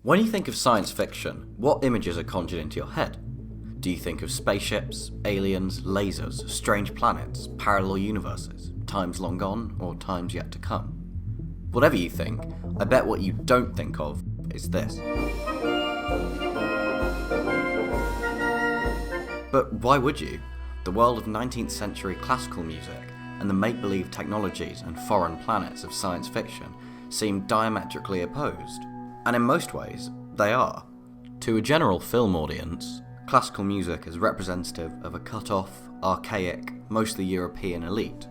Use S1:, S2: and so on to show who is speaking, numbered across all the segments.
S1: When you think of science fiction, what images are conjured into your head? Do you think of spaceships, aliens, lasers, strange planets, parallel universes, times long gone, or times yet to come? Whatever you think, I bet what you don't think of is this. But why would you? The world of 19th century classical music and the make-believe technologies and foreign planets of science fiction seem diametrically opposed. And in most ways, they are. To a general film audience, classical music is representative of a cut-off, archaic, mostly European elite,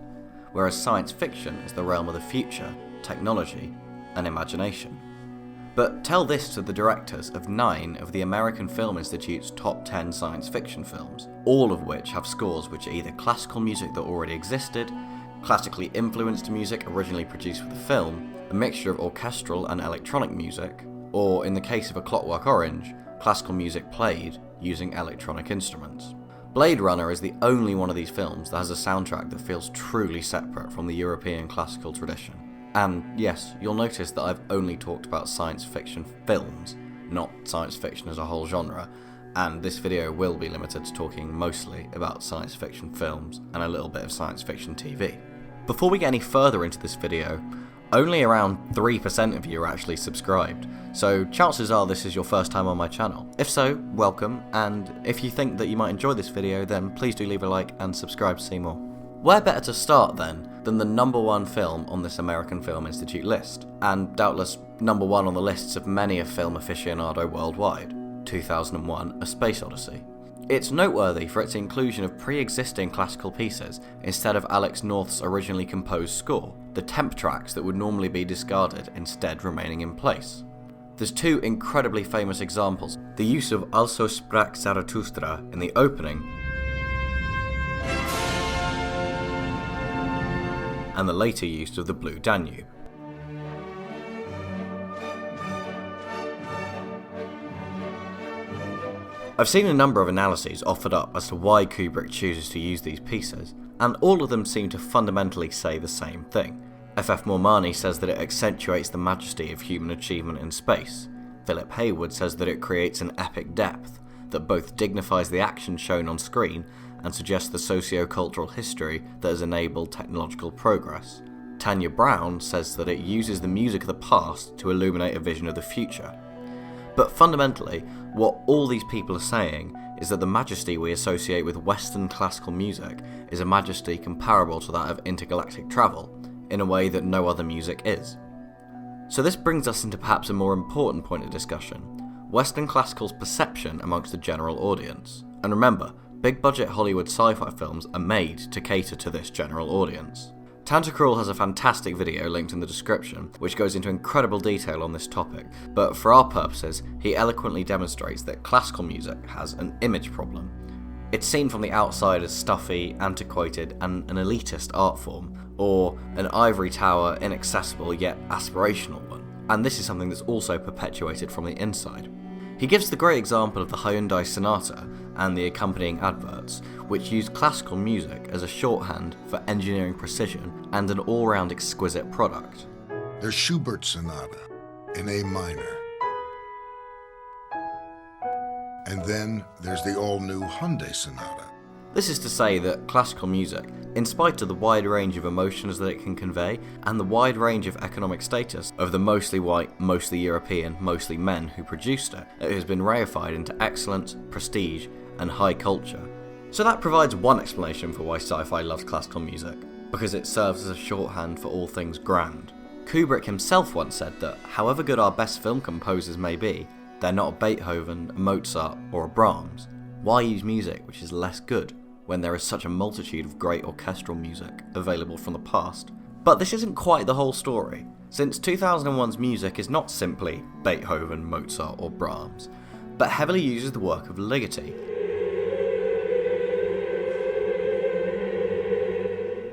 S1: whereas science fiction is the realm of the future, technology, and imagination. But tell this to the directors of 9 of the American Film Institute's top 10 science fiction films, all of which have scores which are either classical music that already existed, classically influenced music originally produced for the film, a mixture of orchestral and electronic music, or in the case of A Clockwork Orange, classical music played using electronic instruments. Blade Runner is the only one of these films that has a soundtrack that feels truly separate from the European classical tradition. And yes, you'll notice that I've only talked about science fiction films, not science fiction as a whole genre, and this video will be limited to talking mostly about science fiction films and a little bit of science fiction TV. Before we get any further into this video, only around 3% of you are actually subscribed, so chances are this is your first time on my channel. If so, welcome, and if you think that you might enjoy this video, then please do leave a like and subscribe to see more. Where better to start then than the #1 film on this American Film Institute list, and doubtless #1 on the lists of many a film aficionado worldwide, 2001: A Space Odyssey. It's noteworthy for its inclusion of pre-existing classical pieces instead of Alex North's originally composed score, the temp tracks that would normally be discarded instead remaining in place. There's 2 incredibly famous examples: the use of Also sprach Zarathustra in the opening, and the later use of the Blue Danube. I've seen a number of analyses offered up as to why Kubrick chooses to use these pieces, and all of them seem to fundamentally say the same thing. F.F. Mormani says that it accentuates the majesty of human achievement in space. Philip Hayward says that it creates an epic depth that both dignifies the action shown on screen and suggests the socio-cultural history that has enabled technological progress. Tanya Brown says that it uses the music of the past to illuminate a vision of the future. But fundamentally, what all these people are saying is that the majesty we associate with Western classical music is a majesty comparable to that of intergalactic travel, in a way that no other music is. So this brings us into perhaps a more important point of discussion: Western classical's perception amongst the general audience. And remember, big-budget Hollywood sci-fi films are made to cater to this general audience. Tantacruel has a fantastic video linked in the description, which goes into incredible detail on this topic, but for our purposes, he eloquently demonstrates that classical music has an image problem. It's seen from the outside as stuffy, antiquated, and an elitist art form, or an ivory tower, inaccessible yet aspirational one, and this is something that's also perpetuated from the inside. He gives the great example of the Hyundai Sonata and the accompanying adverts, which use classical music as a shorthand for engineering precision and an all-round exquisite product.
S2: There's Schubert's Sonata in A minor. And then there's the all-new Hyundai Sonata.
S1: This is to say that classical music, in spite of the wide range of emotions that it can convey, and the wide range of economic status of the mostly white, mostly European, mostly men who produced it, it has been reified into excellence, prestige, and high culture. So that provides one explanation for why sci-fi loves classical music, because it serves as a shorthand for all things grand. Kubrick himself once said that, however good our best film composers may be, they're not a Beethoven, a Mozart, or a Brahms. Why use music which is less good, when there is such a multitude of great orchestral music available from the past? But this isn't quite the whole story, since 2001's music is not simply Beethoven, Mozart, or Brahms, but heavily uses the work of Ligeti,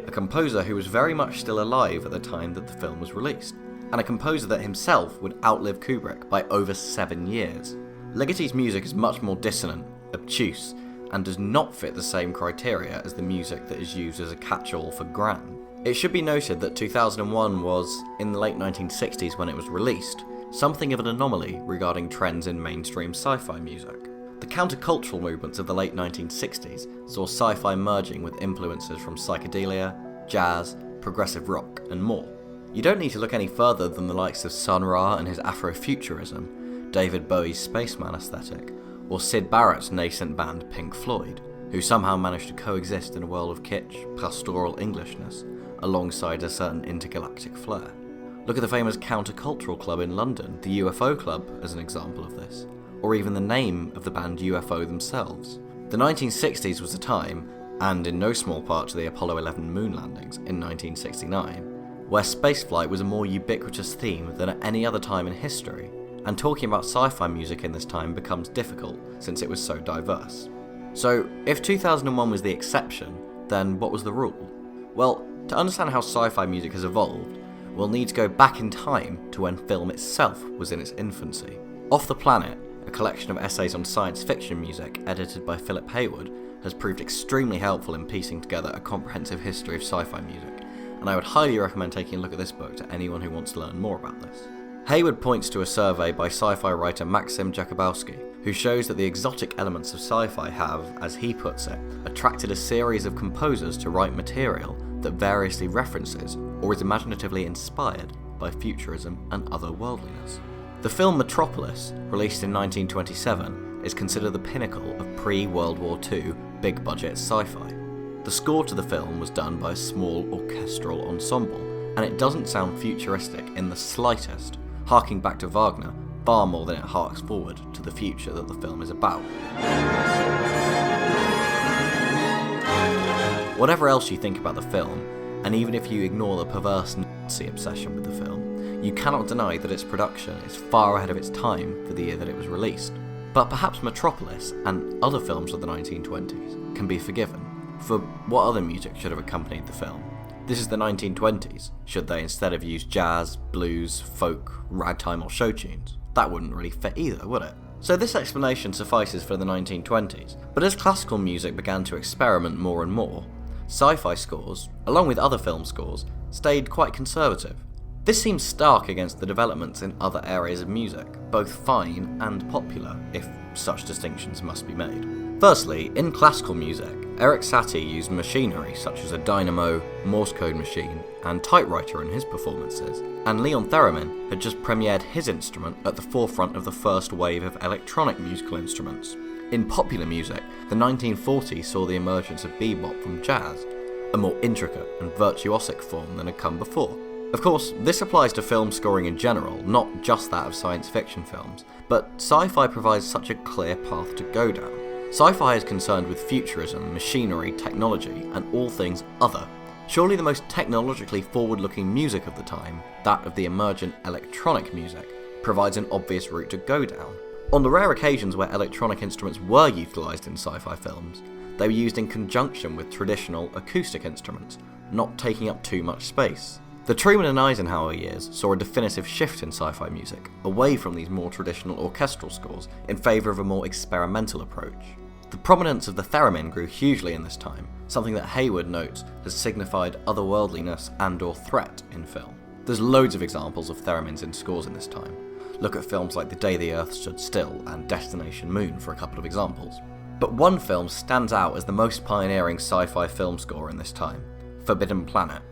S1: a composer who was very much still alive at the time that the film was released, and a composer that himself would outlive Kubrick by over 7 years. Ligeti's music is much more dissonant, obtuse, and does not fit the same criteria as the music that is used as a catch-all for grand. It should be noted that 2001 was, in the late 1960s when it was released, something of an anomaly regarding trends in mainstream sci-fi music. The countercultural movements of the late 1960s saw sci-fi merging with influences from psychedelia, jazz, progressive rock, and more. You don't need to look any further than the likes of Sun Ra and his Afrofuturism, David Bowie's Spaceman aesthetic, or Syd Barrett's nascent band Pink Floyd, who somehow managed to coexist in a world of kitsch, pastoral Englishness, alongside a certain intergalactic flair. Look at the famous countercultural club in London, the UFO Club, as an example of this, or even the name of the band UFO themselves. The 1960s was a time, and in no small part to the Apollo 11 moon landings in 1969, where spaceflight was a more ubiquitous theme than at any other time in history, and talking about sci-fi music in this time becomes difficult since it was so diverse. So, if 2001 was the exception, then what was the rule? Well, to understand how sci-fi music has evolved, we'll need to go back in time to when film itself was in its infancy. Off the Planet, a collection of essays on science fiction music edited by Philip Hayward, has proved extremely helpful in piecing together a comprehensive history of sci-fi music, and I would highly recommend taking a look at this book to anyone who wants to learn more about this. Hayward points to a survey by sci-fi writer Maxim Jakubowski, who shows that the exotic elements of sci-fi have, as he puts it, attracted a series of composers to write material that variously references or is imaginatively inspired by futurism and otherworldliness. The film Metropolis, released in 1927, is considered the pinnacle of pre-World War II big-budget sci-fi. The score to the film was done by a small orchestral ensemble, and it doesn't sound futuristic in the slightest, harking back to Wagner far more than it harks forward to the future that the film is about. Whatever else you think about the film, and even if you ignore the perverse Nazi obsession with the film, you cannot deny that its production is far ahead of its time for the year that it was released. But perhaps Metropolis, and other films of the 1920s, can be forgiven. For what other music should have accompanied the film? This is the 1920s. Should they instead have used jazz, blues, folk, ragtime or show tunes? That wouldn't really fit either, would it? So this explanation suffices for the 1920s, but as classical music began to experiment more and more, sci-fi scores, along with other film scores, stayed quite conservative. This seems stark against the developments in other areas of music, both fine and popular, if such distinctions must be made. Firstly, in classical music, Erik Satie used machinery such as a dynamo, Morse code machine, and typewriter in his performances, and Leon Theremin had just premiered his instrument at the forefront of the first wave of electronic musical instruments. In popular music, the 1940s saw the emergence of bebop from jazz, a more intricate and virtuosic form than had come before. Of course, this applies to film scoring in general, not just that of science fiction films, but sci-fi provides such a clear path to go down. Sci-fi is concerned with futurism, machinery, technology, and all things other. Surely the most technologically forward-looking music of the time, that of the emergent electronic music, provides an obvious route to go down. On the rare occasions where electronic instruments were utilised in sci-fi films, they were used in conjunction with traditional acoustic instruments, not taking up too much space. The Truman and Eisenhower years saw a definitive shift in sci-fi music, away from these more traditional orchestral scores in favour of a more experimental approach. The prominence of the theremin grew hugely in this time, something that Hayward notes has signified otherworldliness and/or threat in film. There's loads of examples of theremins in scores in this time. Look at films like The Day the Earth Stood Still and Destination Moon for a couple of examples. But one film stands out as the most pioneering sci-fi film score in this time, Forbidden Planet.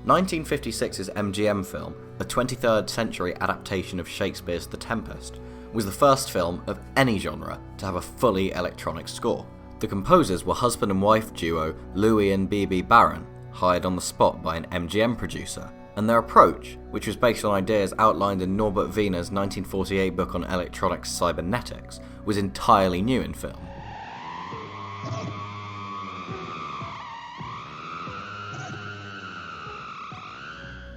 S1: 1956's MGM film, a 23rd century adaptation of Shakespeare's The Tempest, was the first film of any genre to have a fully electronic score. The composers were husband and wife duo Louis and Bibi Baron, hired on the spot by an MGM producer, and their approach, which was based on ideas outlined in Norbert Wiener's 1948 book on electronic cybernetics, was entirely new in film.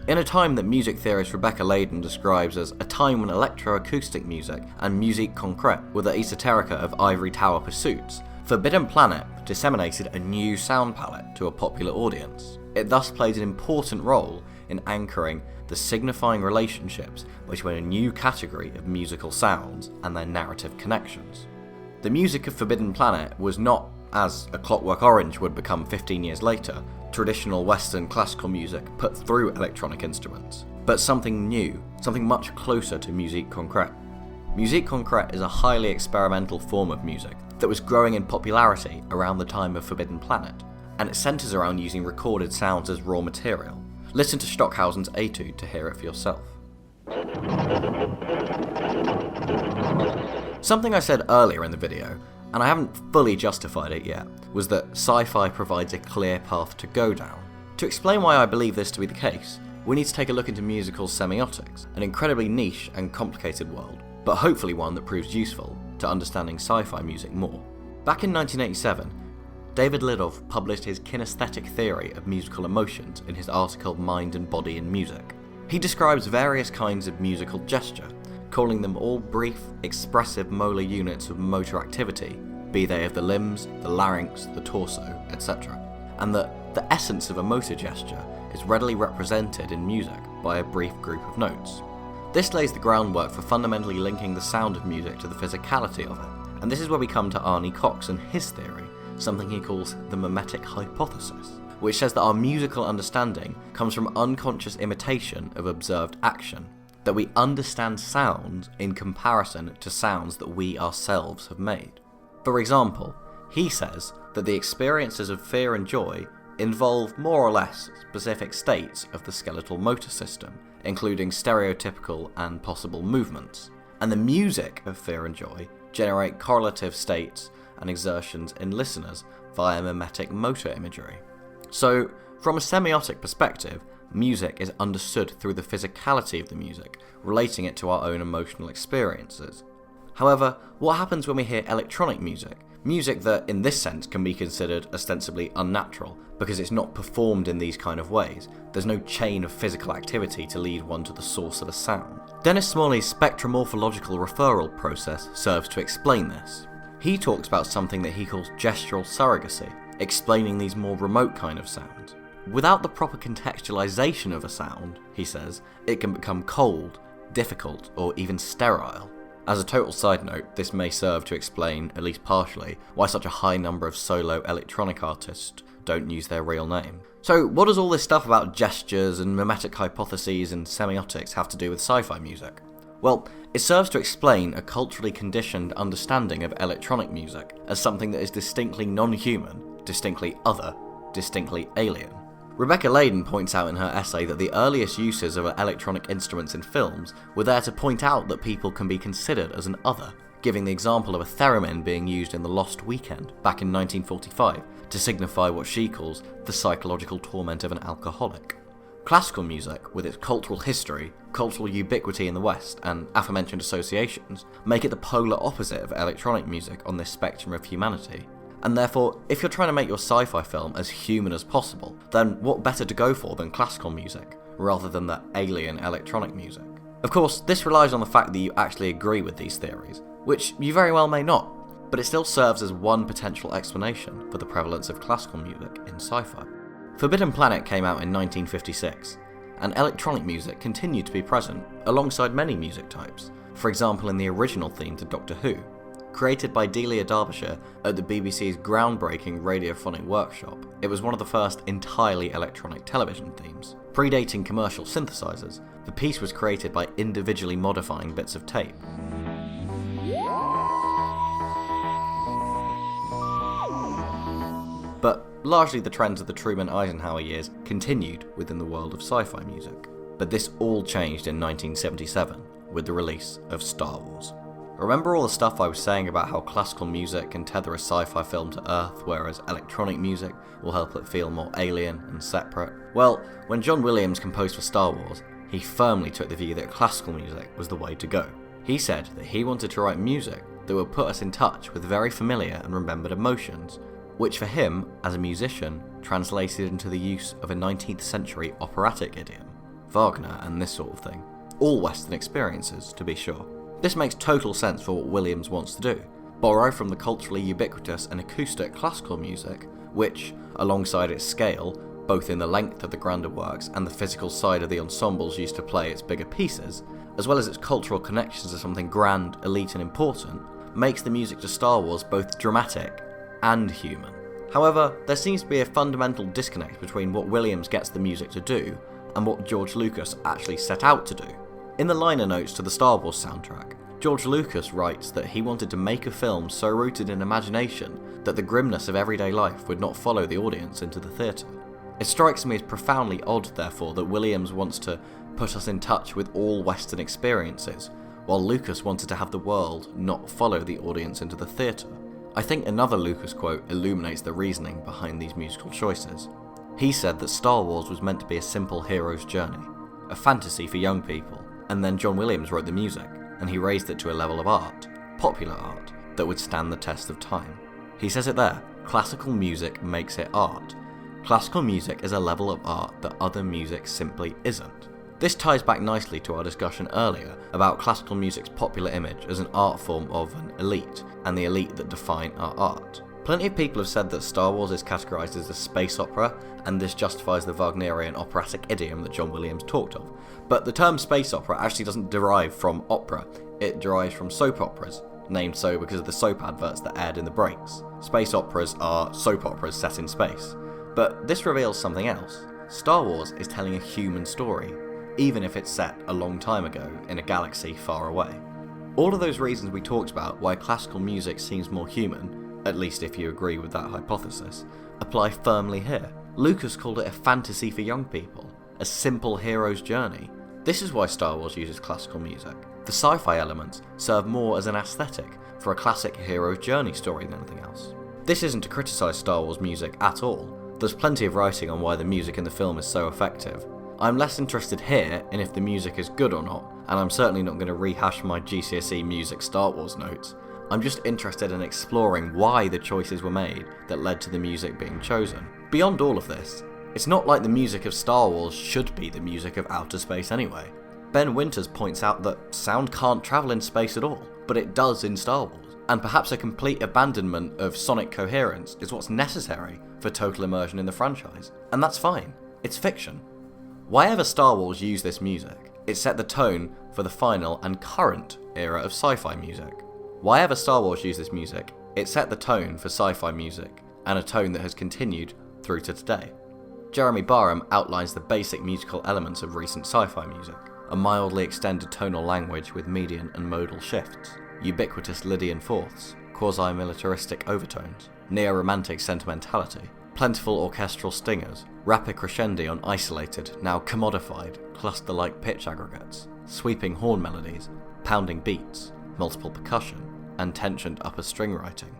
S1: In a time that music theorist Rebecca Layden describes as a time when electroacoustic music and musique concrète were the esoterica of ivory tower pursuits, Forbidden Planet disseminated a new sound palette to a popular audience. It thus played an important role in anchoring the signifying relationships between a new category of musical sounds and their narrative connections. The music of Forbidden Planet was not, as A Clockwork Orange would become 15 years later, traditional Western classical music put through electronic instruments, but something new, something much closer to musique concrète. Musique concrète is a highly experimental form of music that was growing in popularity around the time of Forbidden Planet, and it centres around using recorded sounds as raw material. Listen to Stockhausen's Etude to hear it for yourself. Something I said earlier in the video, and I haven't fully justified it yet, was that sci-fi provides a clear path to go down. To explain why I believe this to be the case, we need to take a look into musical semiotics, an incredibly niche and complicated world, but hopefully one that proves useful to understanding sci-fi music more. Back in 1987, David Lidov published his kinesthetic theory of musical emotions in his article Mind and Body in Music. He describes various kinds of musical gesture, calling them all brief, expressive molar units of motor activity, be they of the limbs, the larynx, the torso, etc., and that the essence of a motor gesture is readily represented in music by a brief group of notes. This lays the groundwork for fundamentally linking the sound of music to the physicality of it, and this is where we come to Arne Cox and his theory, something he calls the mimetic hypothesis, which says that our musical understanding comes from unconscious imitation of observed action, that we understand sounds in comparison to sounds that we ourselves have made. For example, he says that the experiences of fear and joy involve more or less specific states of the skeletal motor system, including stereotypical and possible movements, and the music of fear and joy generate correlative states and exertions in listeners via mimetic motor imagery. So, from a semiotic perspective, music is understood through the physicality of the music, relating it to our own emotional experiences. However, what happens when we hear electronic music? Music that, in this sense, can be considered ostensibly unnatural, because it's not performed in these kind of ways. There's no chain of physical activity to lead one to the source of a sound. Dennis Smalley's spectromorphological referral process serves to explain this. He talks about something that he calls gestural surrogacy, explaining these more remote kind of sounds. Without the proper contextualization of a sound, he says, it can become cold, difficult, or even sterile. As a total side note, this may serve to explain, at least partially, why such a high number of solo electronic artists don't use their real name. So what does all this stuff about gestures and mimetic hypotheses and semiotics have to do with sci-fi music? Well, it serves to explain a culturally conditioned understanding of electronic music as something that is distinctly non-human, distinctly other, distinctly alien. Rebecca Layden points out in her essay that the earliest uses of electronic instruments in films were there to point out that people can be considered as an other, giving the example of a theremin being used in The Lost Weekend back in 1945 to signify what she calls the psychological torment of an alcoholic. Classical music, with its cultural history, cultural ubiquity in the West, and aforementioned associations, make it the polar opposite of electronic music on this spectrum of humanity. And therefore, if you're trying to make your sci-fi film as human as possible, then what better to go for than classical music, rather than the alien electronic music? Of course, this relies on the fact that you actually agree with these theories, which you very well may not, but it still serves as one potential explanation for the prevalence of classical music in sci-fi. Forbidden Planet came out in 1956, and electronic music continued to be present alongside many music types, for example in the original theme to Doctor Who, created by Delia Derbyshire at the BBC's groundbreaking radiophonic workshop. It was one of the first entirely electronic television themes. Predating commercial synthesizers, the piece was created by individually modifying bits of tape. But largely the trends of the Truman-Eisenhower years continued within the world of sci-fi music. But this all changed in 1977 with the release of Star Wars. Remember all the stuff I was saying about how classical music can tether a sci-fi film to Earth, whereas electronic music will help it feel more alien and separate? Well, when John Williams composed for Star Wars, he firmly took the view that classical music was the way to go. He said that he wanted to write music that would put us in touch with very familiar and remembered emotions, which for him, as a musician, translated into the use of a 19th century operatic idiom, Wagner and this sort of thing. All Western experiences, to be sure. This makes total sense for what Williams wants to do, borrow from the culturally ubiquitous and acoustic classical music, which, alongside its scale, both in the length of the grander works and the physical side of the ensembles used to play its bigger pieces, as well as its cultural connections to something grand, elite and important, makes the music to Star Wars both dramatic and human. However, there seems to be a fundamental disconnect between what Williams gets the music to do and what George Lucas actually set out to do. In the liner notes to the Star Wars soundtrack, George Lucas writes that he wanted to make a film so rooted in imagination that the grimness of everyday life would not follow the audience into the theatre. It strikes me as profoundly odd, therefore, that Williams wants to put us in touch with all Western experiences, while Lucas wanted to have the world not follow the audience into the theatre. I think another Lucas quote illuminates the reasoning behind these musical choices. He said that Star Wars was meant to be a simple hero's journey, a fantasy for young people, and then John Williams wrote the music, and he raised it to a level of art, popular art, that would stand the test of time. He says it there, classical music makes it art. Classical music is a level of art that other music simply isn't. This ties back nicely to our discussion earlier about classical music's popular image as an art form of an elite, and the elite that define our art. Plenty of people have said that Star Wars is categorised as a space opera, and this justifies the Wagnerian operatic idiom that John Williams talked of. But the term space opera actually doesn't derive from opera, it derives from soap operas, named so because of the soap adverts that aired in the breaks. Space operas are soap operas set in space. But this reveals something else. Star Wars is telling a human story, even if it's set a long time ago in a galaxy far away. All of those reasons we talked about why classical music seems more human, at least if you agree with that hypothesis, apply firmly here. Lucas called it a fantasy for young people, a simple hero's journey. This is why Star Wars uses classical music. The sci-fi elements serve more as an aesthetic for a classic hero's journey story than anything else. This isn't to criticise Star Wars music at all. There's plenty of writing on why the music in the film is so effective. I'm less interested here in if the music is good or not, and I'm certainly not going to rehash my GCSE music Star Wars notes. I'm just interested in exploring why the choices were made that led to the music being chosen. Beyond all of this, it's not like the music of Star Wars should be the music of outer space anyway. Ben Winters points out that sound can't travel in space at all, but it does in Star Wars, and perhaps a complete abandonment of sonic coherence is what's necessary for total immersion in the franchise, and that's fine. It's fiction. Why ever Star Wars used this music, it set the tone for the final and current era of sci-fi music. Why ever Star Wars used this music, it set the tone for sci-fi music, and a tone that has continued through to today. Jeremy Barham outlines the basic musical elements of recent sci-fi music, a mildly extended tonal language with median and modal shifts, ubiquitous Lydian fourths, quasi-militaristic overtones, neo-romantic sentimentality, plentiful orchestral stingers, rapid crescendi on isolated, now commodified, cluster-like pitch aggregates, sweeping horn melodies, pounding beats, multiple percussion, and tensioned upper string writing.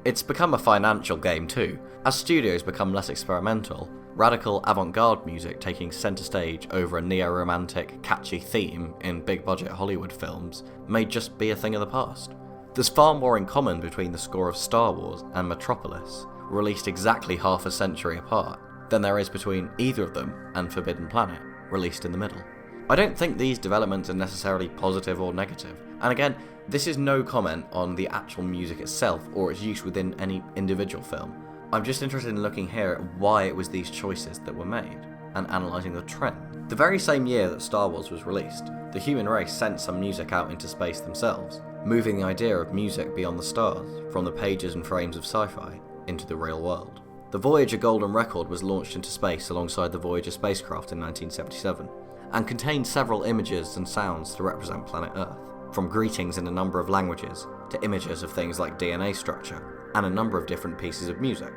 S1: It's become a financial game too. As studios become less experimental, radical avant-garde music taking centre stage over a neo-romantic, catchy theme in big-budget Hollywood films may just be a thing of the past. There's far more in common between the score of Star Wars and Metropolis, released exactly half a century apart, than there is between either of them and Forbidden Planet, released in the middle. I don't think these developments are necessarily positive or negative, and again, this is no comment on the actual music itself or its use within any individual film. I'm just interested in looking here at why it was these choices that were made, and analysing the trend. The very same year that Star Wars was released, the human race sent some music out into space themselves, moving the idea of music beyond the stars, from the pages and frames of sci-fi, into the real world. The Voyager Golden Record was launched into space alongside the Voyager spacecraft in 1977, and contained several images and sounds to represent planet Earth, from greetings in a number of languages, to images of things like DNA structure, and a number of different pieces of music.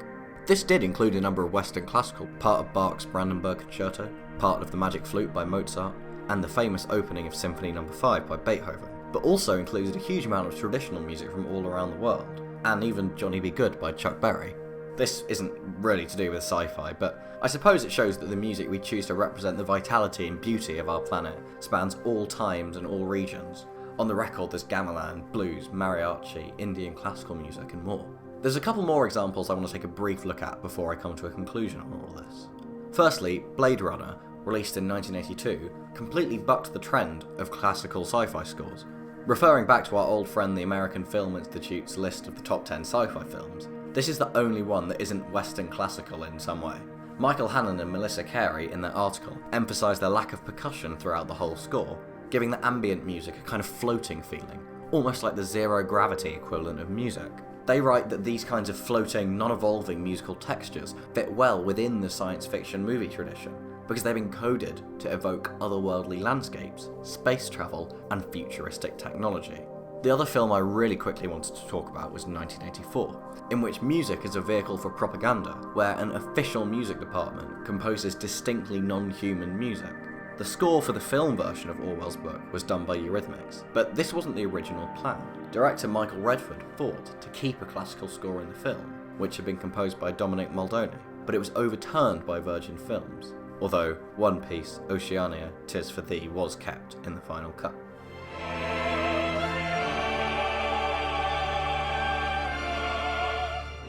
S1: This did include a number of Western classical, part of Bach's Brandenburg Concerto, part of the Magic Flute by Mozart, and the famous opening of Symphony No. 5 by Beethoven, but also included a huge amount of traditional music from all around the world, and even Johnny B. Goode by Chuck Berry. This isn't really to do with sci-fi, but I suppose it shows that the music we choose to represent the vitality and beauty of our planet spans all times and all regions. On the record there's gamelan, blues, mariachi, Indian classical music and more. There's a couple more examples I want to take a brief look at before I come to a conclusion on all this. Firstly, Blade Runner, released in 1982, completely bucked the trend of classical sci-fi scores. Referring back to our old friend the American Film Institute's list of the top 10 sci-fi films, this is the only one that isn't Western classical in some way. Michael Hannon and Melissa Carey, in their article, emphasise the lack of percussion throughout the whole score, giving the ambient music a kind of floating feeling, almost like the zero-gravity equivalent of music. They write that these kinds of floating, non-evolving musical textures fit well within the science fiction movie tradition, because they've been coded to evoke otherworldly landscapes, space travel, and futuristic technology. The other film I really quickly wanted to talk about was 1984, in which music is a vehicle for propaganda, where an official music department composes distinctly non-human music. The score for the film version of Orwell's book was done by Eurythmics, but this wasn't the original plan. Director Michael Redford fought to keep a classical score in the film, which had been composed by Dominic Maldoni, but it was overturned by Virgin Films, although one piece, Oceania, 'Tis for Thee, was kept in the final cut.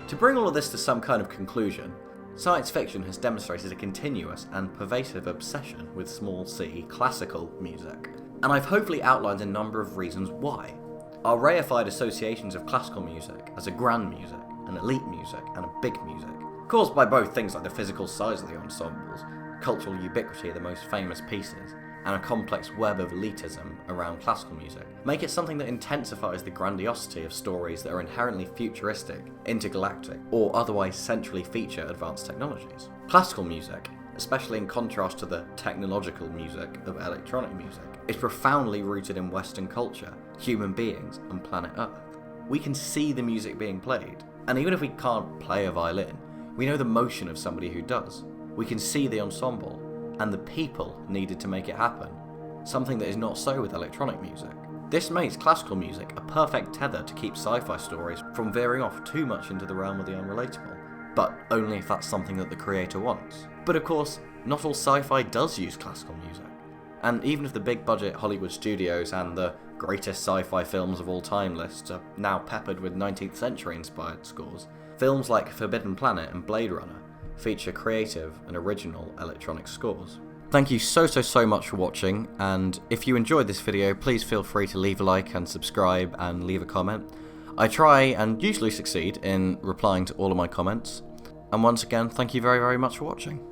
S1: To bring all of this to some kind of conclusion, science fiction has demonstrated a continuous and pervasive obsession with small c classical music, and I've hopefully outlined a number of reasons why. Our reified associations of classical music as a grand music, an elite music, and a big music, caused by both things like the physical size of the ensembles, cultural ubiquity of the most famous pieces, and a complex web of elitism around classical music, make it something that intensifies the grandiosity of stories that are inherently futuristic, intergalactic, or otherwise centrally feature advanced technologies. Classical music, especially in contrast to the technological music of electronic music, is profoundly rooted in Western culture, human beings, and planet Earth. We can see the music being played, and even if we can't play a violin, we know the motion of somebody who does. We can see the ensemble, and the people needed to make it happen, something that is not so with electronic music. This makes classical music a perfect tether to keep sci-fi stories from veering off too much into the realm of the unrelatable, but only if that's something that the creator wants. But of course, not all sci-fi does use classical music, and even if the big budget Hollywood studios and the greatest sci-fi films of all time lists are now peppered with 19th century inspired scores, films like Forbidden Planet and Blade Runner feature creative and original electronic scores. Thank you so much for watching, and if you enjoyed this video, please feel free to leave a like and subscribe and leave a comment. I try and usually succeed in replying to all of my comments, and once again, thank you very much for watching.